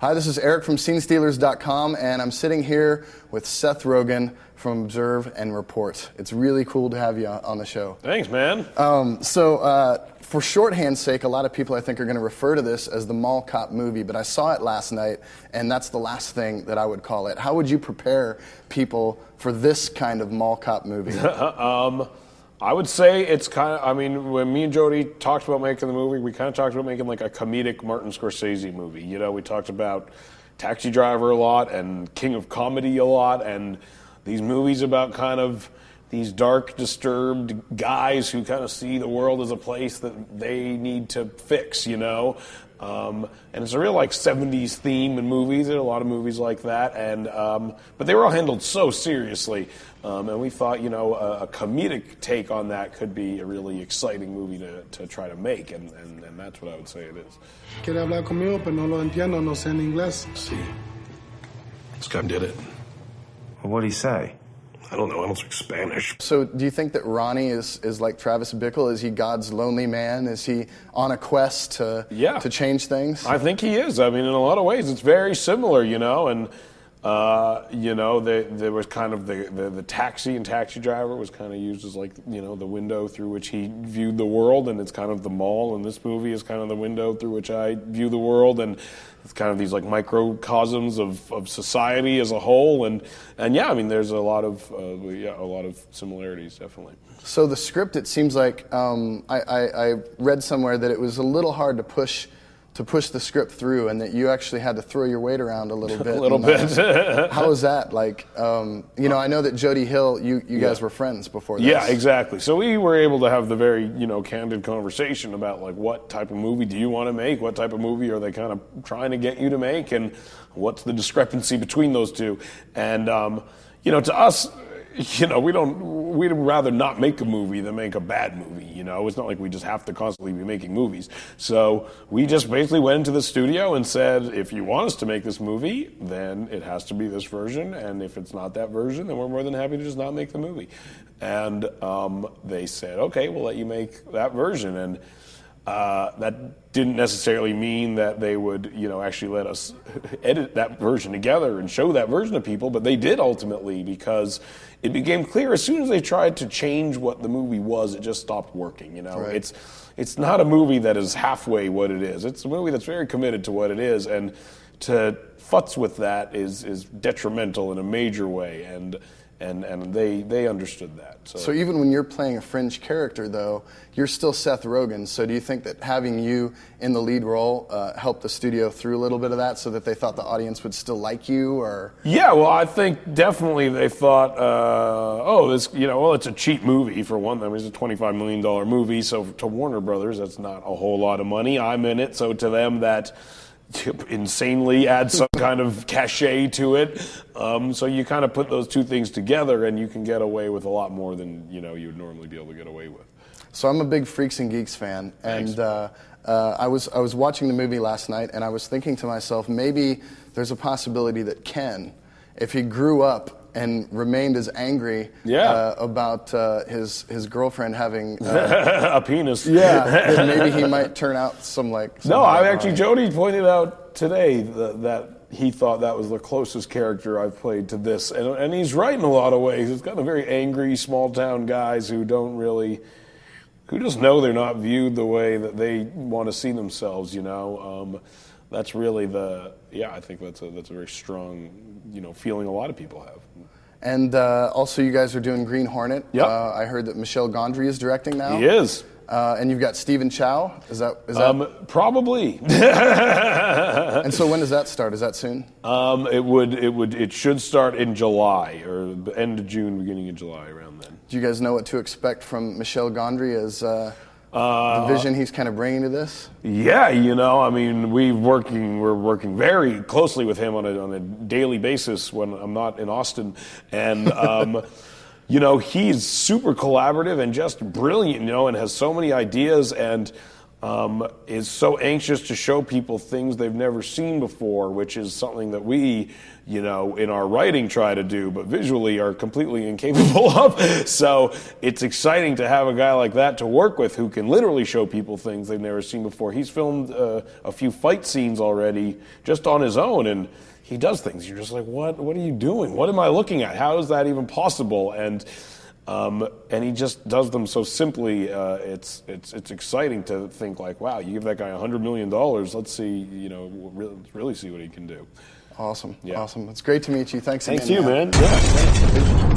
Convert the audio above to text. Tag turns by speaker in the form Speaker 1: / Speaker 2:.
Speaker 1: Hi, this is Eric from SceneStealers.com, and I'm sitting here with Seth Rogen from Observe and Report. It's really cool to have you on the show.
Speaker 2: Thanks, man.
Speaker 1: For shorthand's sake, a lot of people I think are going to refer to this as the Mall Cop movie, but I saw it last night, and that's the last thing that I would call it. How would you prepare people for this kind of Mall Cop movie?
Speaker 2: I would say it's kind of, when me and Jody talked about making the movie, we kind of talked about making like a comedic Martin Scorsese movie. You know, we talked about Taxi Driver a lot and King of Comedy a lot, and these movies about kind of these dark, disturbed guys who kind of see the world as a place that they need to fix, you know? And it's a real like 70s theme in movies. There are a lot of movies like that, and but they were all handled so seriously. And we thought, you know, a comedic take on that could be a really exciting movie to try to make, and that's what I would say it is.
Speaker 3: Quiere hablar conmigo, pero no lo entiendo, no sé en inglés.
Speaker 4: See, this guy did it.
Speaker 5: Well, what'd he say?
Speaker 4: I don't know, I don't speak Spanish.
Speaker 1: So do you think that Ronnie is like Travis Bickle? Is he God's lonely man? Is he on a quest to change things?
Speaker 2: I think he is. I mean, in a lot of ways, it's very similar, you know, and you know, there was kind of the taxi and Taxi Driver was kind of used as like, you know, the window through which he viewed the world, and it's kind of the mall in this movie is kind of the window through which I view the world, and it's kind of these like microcosms of society as a whole, and yeah, I mean, there's a lot of similarities, definitely.
Speaker 1: So the script, it seems like I read somewhere that it was a little hard to push the script through, and that you actually had to throw your weight around a little bit.
Speaker 2: A little bit.
Speaker 1: How was that? Like, you know, I know that Jody Hill, you guys were friends before this.
Speaker 2: Yeah, exactly. So we were able to have the very, you know, candid conversation about like what type of movie do you want to make? What type of movie are they kind of trying to get you to make? And what's the discrepancy between those two? And, you know, to us, you know, we'd rather not make a movie than make a bad movie, you know? It's not like we just have to constantly be making movies. So we just basically went into the studio and said, if you want us to make this movie, then it has to be this version, and if it's not that version, then we're more than happy to just not make the movie. And they said, okay, we'll let you make that version. And that didn't necessarily mean that they would, you know, actually let us edit that version together and show that version to people, but they did ultimately, because it became clear as soon as they tried to change what the movie was, it just stopped working, you know.
Speaker 1: Right.
Speaker 2: It's not a movie that is halfway what it is. It's a movie that's very committed to what it is, and to futz with that is detrimental in a major way, and they understood that.
Speaker 1: So even when you're playing a fringe character, though, you're still Seth Rogen. So do you think that having you in the lead role helped the studio through a little bit of that, so that they thought the audience would still like you? Or
Speaker 2: yeah, well, I think definitely they thought, this, you know, well, it's a cheap movie for one. I mean, it's a $25 million movie, so to Warner Brothers, that's not a whole lot of money. I'm in it, so to them that insanely add some kind of cachet to it. So you kind of put those two things together, and you can get away with a lot more than, you know, you would normally be able to get away with.
Speaker 1: So I'm a big Freaks and Geeks fan, and I was watching the movie last night, and I was thinking to myself, maybe there's a possibility that Ken, if he grew up and remained as angry about his girlfriend having
Speaker 2: a penis.
Speaker 1: Yeah, then maybe he might turn out some like.
Speaker 2: No, Jody pointed out today that he thought that was the closest character I've played to this, and he's right in a lot of ways. It's kind of very angry, small town guys who just know they're not viewed the way that they want to see themselves. You know. That's really I think that's a very strong, you know, feeling a lot of people have.
Speaker 1: And also you guys are doing Green Hornet.
Speaker 2: Yep.
Speaker 1: I heard that Michel Gondry is directing now.
Speaker 2: He is.
Speaker 1: And you've got Stephen Chow. Is that
Speaker 2: probably.
Speaker 1: And so when does that start? Is that soon?
Speaker 2: It should start in July, or the end of June, beginning of July, around then.
Speaker 1: Do you guys know what to expect from Michel Gondry as the vision he's kind of bringing to this? Yeah,
Speaker 2: you know, I mean, we're working very closely with him on a daily basis when I'm not in Austin, and you know, he's super collaborative and just brilliant, you know, and has so many ideas, and is so anxious to show people things they've never seen before, which is something that we, in our writing try to do, but visually are completely incapable of. So it's exciting to have a guy like that to work with who can literally show people things they've never seen before. He's filmed a few fight scenes already just on his own, and he does things. You're just like, what are you doing? What am I looking at? How is that even possible? And he just does them so simply. It's exciting to think like, wow, you give that guy $100 million. Let's see, really see what he can do.
Speaker 1: Awesome.
Speaker 2: Yeah.
Speaker 1: Awesome. It's great to meet you. Thanks again.
Speaker 2: Thanks you, man. Yeah.